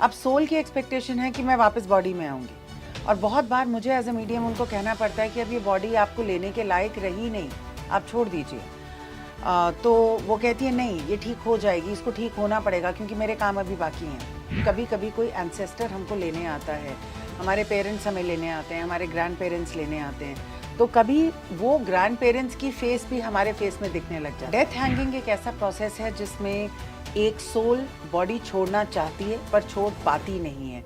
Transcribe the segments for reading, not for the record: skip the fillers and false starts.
अब सोल की एक्सपेक्टेशन है कि मैं वापस बॉडी में आऊँगी, और बहुत बार मुझे एज ए मीडियम उनको कहना पड़ता है कि अब ये बॉडी आपको लेने के लायक रही नहीं, आप छोड़ दीजिए। तो वो कहती है नहीं, ये ठीक हो जाएगी, इसको ठीक होना पड़ेगा क्योंकि मेरे काम अभी बाकी हैं। कभी कभी कोई एंसेस्टर हमको लेने आता है, हमारे पेरेंट्स हमें लेने आते हैं, हमारे ग्रैंड पेरेंट्स लेने आते हैं, तो कभी वो ग्रैंड पेरेंट्स की फेस भी हमारे फेस में दिखने लग जाती है। डेथ हैंगिंग एक ऐसा प्रोसेस है जिसमें एक सोल बॉडी छोड़ना चाहती है पर छोड़ पाती नहीं है।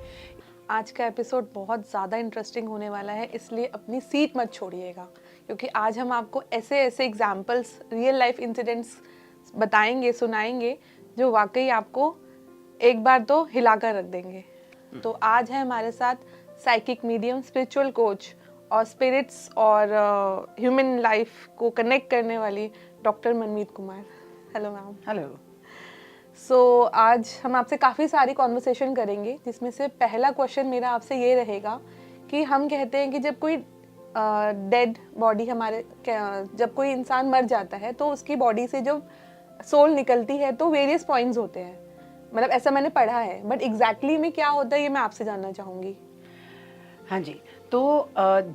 आज का एपिसोड बहुत ज़्यादा इंटरेस्टिंग होने वाला है, इसलिए अपनी सीट मत छोड़िएगा, क्योंकि आज हम आपको ऐसे ऐसे एग्जाम्पल्स, रियल लाइफ इंसिडेंट्स बताएंगे, सुनाएंगे, जो वाकई आपको एक बार तो हिलाकर रख देंगे। तो आज है हमारे साथ साइकिक मीडियम, स्पिरिचुअल कोच और स्पिरिट्स और ह्यूमन लाइफ को कनेक्ट करने वाली doctor Manmeet Kumar. Hello ma'am. Hello. So आज हम आपसे काफ़ी सारी कॉन्वर्सेशन करेंगे, जिसमें से पहला क्वेश्चन मेरा आपसे ये रहेगा कि हम कहते हैं कि जब कोई डेड बॉडी जब कोई इंसान मर जाता है तो उसकी बॉडी से जब सोल निकलती है तो वेरियस पॉइंट्स होते हैं, मतलब ऐसा मैंने पढ़ा है, बट एग्जैक्टली में क्या होता है ये मैं आपसे जानना चाहूँगी। हाँ जी, तो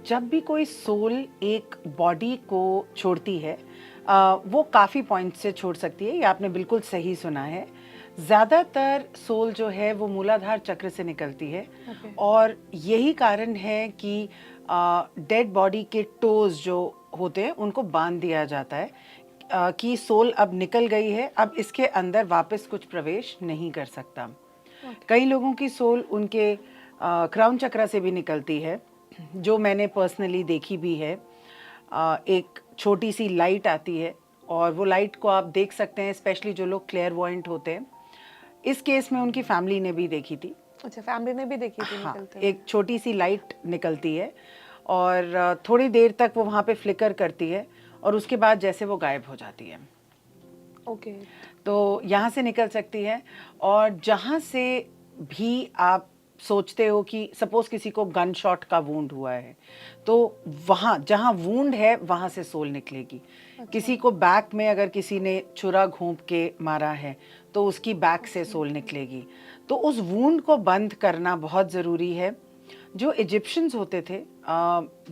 जब भी कोई सोल एक बॉडी को छोड़ती है, वो काफ़ी पॉइंट से छोड़ सकती है, ये आपने बिल्कुल सही सुना है। ज़्यादातर सोल जो है वो मूलाधार चक्र से निकलती है। और यही कारण है कि डेड बॉडी के टोज जो होते हैं उनको बांध दिया जाता है कि सोल अब निकल गई है, अब इसके अंदर वापस कुछ प्रवेश नहीं कर सकता। कई लोगों की सोल उनके क्राउन चक्रा से भी निकलती है, जो मैंने पर्सनली देखी भी है। एक छोटी सी लाइट आती है और वो लाइट को आप देख सकते हैं, स्पेशली जो लोग क्लेयरवॉयंट होते हैं। इस केस में उनकी फैमिली ने भी देखी थी। अच्छा, फैमिली ने भी देखी थी। हाँ, निकलते एक छोटी सी लाइट निकलती है और थोड़ी देर तक वो वहाँ पे फ्लिकर करती है और उसके बाद जैसे वो गायब हो जाती है। ओके। तो यहाँ से निकल सकती है। और जहाँ से भी आप सोचते हो कि सपोज किसी को गन शॉट का वूंड हुआ है, तो वहाँ जहाँ वूंड है वहाँ से सोल निकलेगी। किसी को बैक में अगर किसी ने छुरा घोंप के मारा है तो उसकी बैक से सोल निकलेगी। तो उस वूंड को बंद करना बहुत ज़रूरी है। जो इजिप्शियंस होते थे,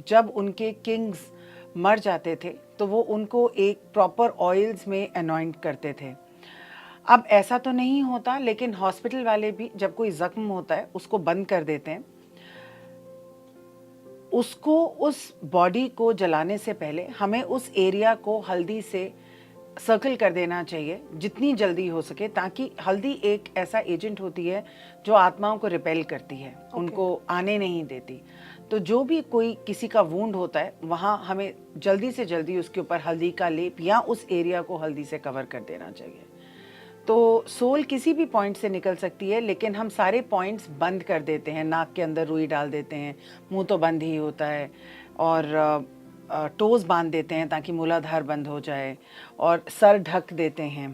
जब उनके किंग्स मर जाते थे तो वो उनको एक प्रॉपर ऑयल्स में अनॉइंट करते थे। अब ऐसा तो नहीं होता, लेकिन हॉस्पिटल वाले भी जब कोई जख्म होता है उसको बंद कर देते हैं। उसको, उस बॉडी को जलाने से पहले हमें उस एरिया को हल्दी से सर्कल कर देना चाहिए जितनी जल्दी हो सके, ताकि हल्दी एक ऐसा एजेंट होती है जो आत्माओं को रिपेल करती है, उनको आने नहीं देती। तो जो भी कोई किसी का वूंड होता है वहाँ हमें जल्दी से जल्दी उसके ऊपर हल्दी का लेप या उस एरिया को हल्दी से कवर कर देना चाहिए। तो सोल किसी भी पॉइंट से निकल सकती है, लेकिन हम सारे पॉइंट्स बंद कर देते हैं। नाक के अंदर रुई डाल देते हैं, मुंह तो बंद ही होता है, और टोज बांध देते हैं ताकि मूलाधार बंद हो जाए, और सर ढक देते हैं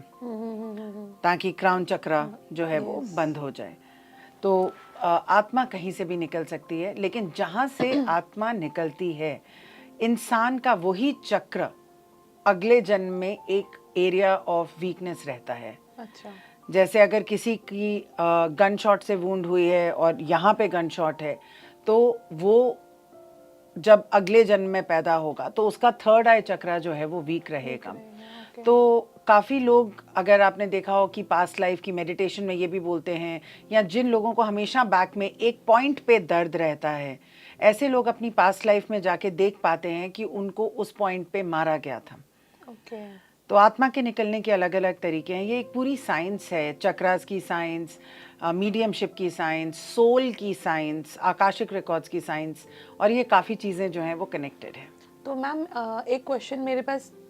ताकि क्राउन चक्रा जो है वो बंद हो जाए। तो आत्मा कहीं से भी निकल सकती है, लेकिन जहाँ से आत्मा निकलती है, इंसान का वही चक्र अगले जन्म में एक एरिया ऑफ वीकनेस रहता है। अच्छा। जैसे अगर किसी की गन शॉट से वूंड हुई है और यहाँ पे गन शॉट है, तो वो जब अगले जन्म में पैदा होगा तो उसका थर्ड आई चक्रा जो है वो वीक रहेगा। तो काफ़ी लोग, अगर आपने देखा हो कि पास्ट लाइफ की मेडिटेशन में ये भी बोलते हैं, या जिन लोगों को हमेशा बैक में एक पॉइंट पे दर्द रहता है, ऐसे लोग अपनी पास्ट लाइफ में जाके देख पाते हैं कि उनको उस पॉइंट पे मारा गया था। तो आत्मा के निकलने के अलग अलग तरीके हैं। ये एक पूरी साइंस है, चक्रास की साइंस, मीडियमशिप की साइंस, सोल की साइंस, आकाशिक रिकॉर्ड्स की साइंस, और ये काफ़ी चीज़ें जो हैं वो कनेक्टेड है। तो मैम एक क्वेश्चन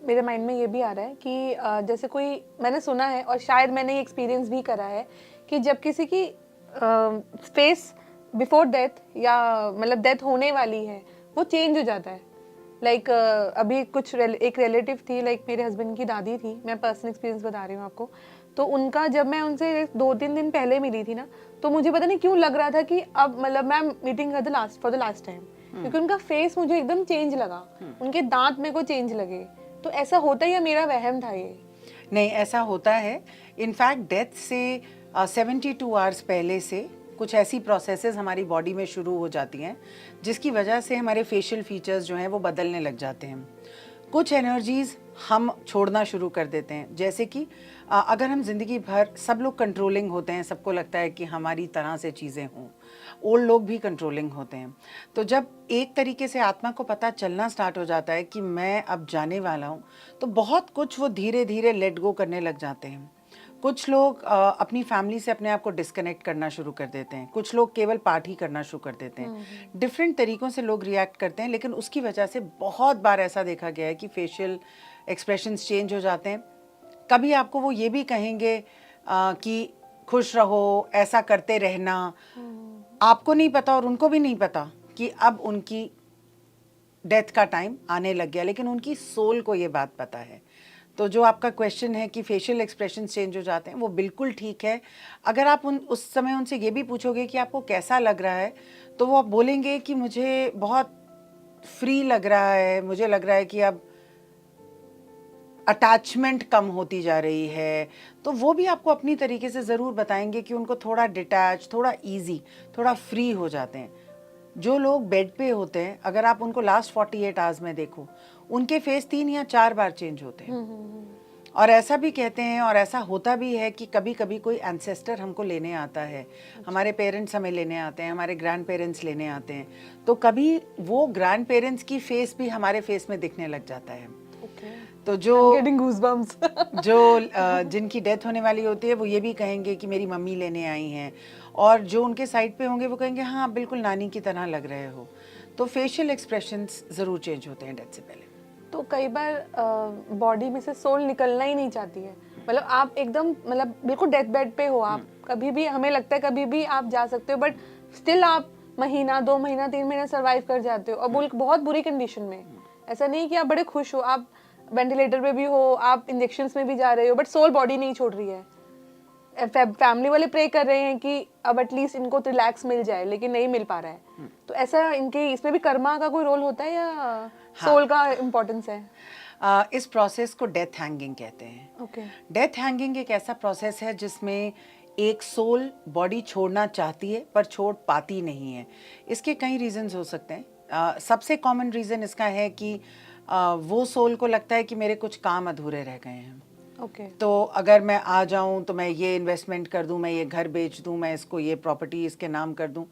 मेरे माइंड में ये भी आ रहा है कि जैसे कोई, मैंने सुना है और शायद मैंने ये एक्सपीरियंस भी करा है कि जब किसी की फेस बिफोर डेथ या मतलब डेथ होने वाली है वो चेंज हो जाता है। लाइक अभी एक रिलेटिव थी, लाइक मेरे हस्बैंड की दादी थी, मैं पर्सनल एक्सपीरियंस बता रही हूँ आपको। तो उनका, जब मैं उनसे 2-3 दिन पहले मिली थी ना, तो मुझे पता नहीं क्यों लग रहा था कि अब मतलब मैं meeting for the last time, क्योंकि उनका फेस मुझे एकदम चेंज लगा, उनके दांत मेरे को चेंज लगे। तो ऐसा होता है या मेरा वहम था ये? नहीं, ऐसा होता है। इनफैक्ट डेथ से 72 आवर्स पहले से कुछ ऐसी प्रोसेसेस हमारी बॉडी में शुरू हो जाती हैं जिसकी वजह से हमारे फेशियल फीचर्स जो हैं वो बदलने लग जाते हैं। कुछ एनर्जीज हम छोड़ना शुरू कर देते हैं, जैसे कि अगर हम जिंदगी भर, सब लोग कंट्रोलिंग होते हैं, सबको लगता है कि हमारी तरह से चीज़ें हों, ओल्ड लोग भी कंट्रोलिंग होते हैं। तो जब एक तरीके से आत्मा को पता चलना स्टार्ट हो जाता है कि मैं अब जाने वाला हूँ, तो बहुत कुछ वो धीरे धीरे लेट गो करने लग जाते हैं। कुछ लोग अपनी फैमिली से अपने आप को डिस्कनेक्ट करना शुरू कर देते हैं, कुछ लोग केवल पार्टी करना शुरू कर देते हैं। डिफरेंट तरीक़ों से लोग रिएक्ट करते हैं, लेकिन उसकी वजह से बहुत बार ऐसा देखा गया है कि फेशियल एक्सप्रेशंस चेंज हो जाते हैं। कभी आपको वो ये भी कहेंगे कि खुश रहो, ऐसा करते रहना। आपको नहीं पता और उनको भी नहीं पता कि अब उनकी डेथ का टाइम आने लग गया, लेकिन उनकी सोल को ये बात पता है। तो जो आपका क्वेश्चन है कि फेशियल एक्सप्रेशन चेंज हो जाते हैं, वो बिल्कुल ठीक है। अगर आप उस समय उनसे ये भी पूछोगे कि आपको कैसा लग रहा है, तो वो आप बोलेंगे कि मुझे बहुत फ्री लग रहा है, मुझे लग रहा है कि अब अटैचमेंट कम होती जा रही है। तो वो भी आपको अपनी तरीके से ज़रूर बताएंगे कि उनको थोड़ा डिटैच, थोड़ा ईजी, थोड़ा फ्री हो जाते हैं। जो लोग बेड पे होते हैं, अगर आप उनको लास्ट 48 आवर्स में देखो, उनके फेस 3 या 4 बार चेंज होते हैं। और ऐसा भी कहते हैं और ऐसा होता भी है कि कभी कभी कोई एंसेस्टर हमको लेने आता है, हमारे पेरेंट्स हमें लेने आते हैं, हमारे ग्रैंड पेरेंट्स लेने आते हैं, तो कभी वो ग्रैंड पेरेंट्स की फेस भी हमारे फेस में दिखने लग जाता है। तो जो जिनकी डेथ होने वाली होती है, वो ये भी कहेंगे कि मेरी मम्मी लेने आई हैं, और जो उनके साइड पे होंगे वो कहेंगे हाँ बिल्कुल नानी की तरह लग रहे हो। तो फेशियल एक्सप्रेशंस ज़रूर चेंज होते हैं डेथ से पहले। तो कई बार बॉडी में से सोल निकलना ही नहीं चाहती है, मतलब आप एकदम, मतलब बिल्कुल डेथ बेड पे हो आप, कभी भी हमें लगता है कभी भी आप जा सकते हो, बट स्टिल आप महीना, 2 महीना, 3 महीना सर्वाइव कर जाते हो, और बहुत बुरी कंडीशन में। ऐसा नहीं कि आप बड़े खुश हो, आप वेंटिलेटर पे भी हो, आप इंजेक्शंस में भी जा रहे हो, बट सोल बॉडी नहीं छोड़ रही है। फैमिली वाले प्रे कर रहे हैं कि अब एटलीस्ट इनको रिलैक्स मिल जाए, लेकिन नहीं मिल पा रहा है। तो ऐसा इनके इसमें भी कर्मा का कोई रोल होता है या सोल का इम्पोर्टेंस है? इस प्रोसेस को डेथ हैंगिंग कहते हैं। डेथ हैंगिंग एक ऐसा प्रोसेस है जिसमें एक सोल बॉडी छोड़ना चाहती है पर छोड़ पाती नहीं है। इसके कई रीजंस हो सकते हैं। सबसे कॉमन रीज़न इसका है कि वो सोल को लगता है कि मेरे कुछ काम अधूरे रह गए हैं। तो अगर मैं आ जाऊं तो मैं ये इन्वेस्टमेंट कर दूं, मैं ये घर बेच दूं, मैं इसको ये प्रॉपर्टी इसके नाम कर दूं,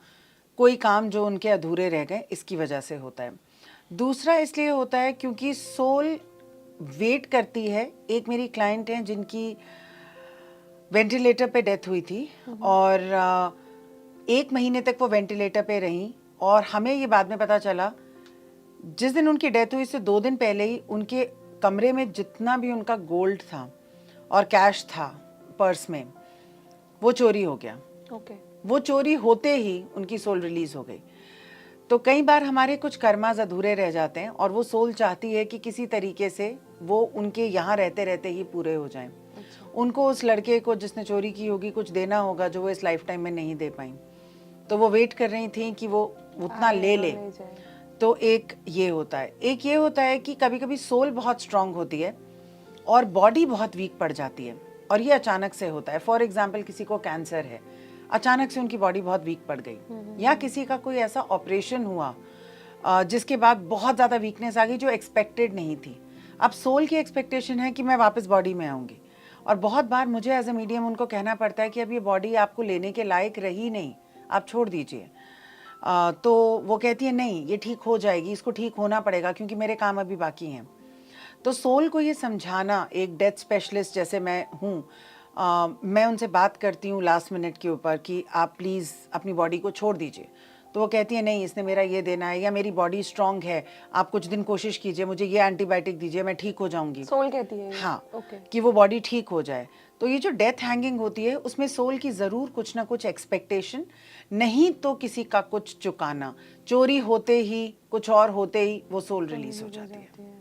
कोई काम जो उनके अधूरे रह गए, इसकी वजह से होता है। दूसरा इसलिए होता है क्योंकि सोल वेट करती है। एक मेरी क्लाइंट हैं जिनकी वेंटिलेटर पे डेथ हुई थी, और 1 महीने तक वो वेंटिलेटर पे रही, और हमें ये बाद में पता चला जिस दिन उनकी डेथ हुई इससे 2 दिन पहले ही उनके कमरे में जितना भी उनका गोल्ड था और कैश था पर्स में, वो चोरी हो गया। वो चोरी होते ही उनकी सोल रिलीज हो गई। तो कई बार हमारे कुछ कर्मास अधूरे रह जाते हैं, और वो सोल चाहती है कि किसी तरीके से वो उनके यहाँ रहते रहते ही पूरे हो जाएं। उनको उस लड़के को जिसने चोरी की होगी कुछ देना होगा जो वो इस लाइफ टाइम में नहीं दे पाई, तो वो वेट कर रही थी कि वो उतना ले ले। तो एक ये होता है। एक ये होता है कि कभी कभी सोल बहुत स्ट्रांग होती है और बॉडी बहुत वीक पड़ जाती है, और ये अचानक से होता है। फॉर एग्जाम्पल, किसी को कैंसर है, अचानक से उनकी बॉडी बहुत वीक पड़ गई, या किसी का कोई ऐसा ऑपरेशन हुआ जिसके बाद बहुत ज़्यादा वीकनेस आ गई जो एक्सपेक्टेड नहीं थी। अब सोल की एक्सपेक्टेशन है कि मैं वापस बॉडी में आऊँगी, और बहुत बार मुझे एज ए मीडियम उनको कहना पड़ता है कि अब ये बॉडी आपको लेने के लायक रही नहीं, आप छोड़ दीजिए। तो वो कहती है नहीं, ये ठीक हो जाएगी, इसको ठीक होना पड़ेगा क्योंकि मेरे काम अभी बाकी हैं। तो सोल को ये समझाना, एक डेथ स्पेशलिस्ट जैसे मैं हूँ, मैं उनसे बात करती हूँ लास्ट मिनट के ऊपर कि आप प्लीज़ अपनी बॉडी को छोड़ दीजिए। तो वो कहती है नहीं, इसने मेरा ये देना है, या मेरी बॉडी स्ट्रांग है, आप कुछ दिन कोशिश कीजिए, मुझे ये एंटीबायोटिक दीजिए, मैं ठीक हो जाऊंगी। सोल कहती है हाँ, कि वो बॉडी ठीक हो जाए। तो ये जो डेथ हैंगिंग होती है उसमें सोल की ज़रूर कुछ ना कुछ एक्सपेक्टेशन, नहीं तो किसी का कुछ चुकाना, चोरी होते ही, कुछ और होते ही वो सोल रिलीज हो जाती है।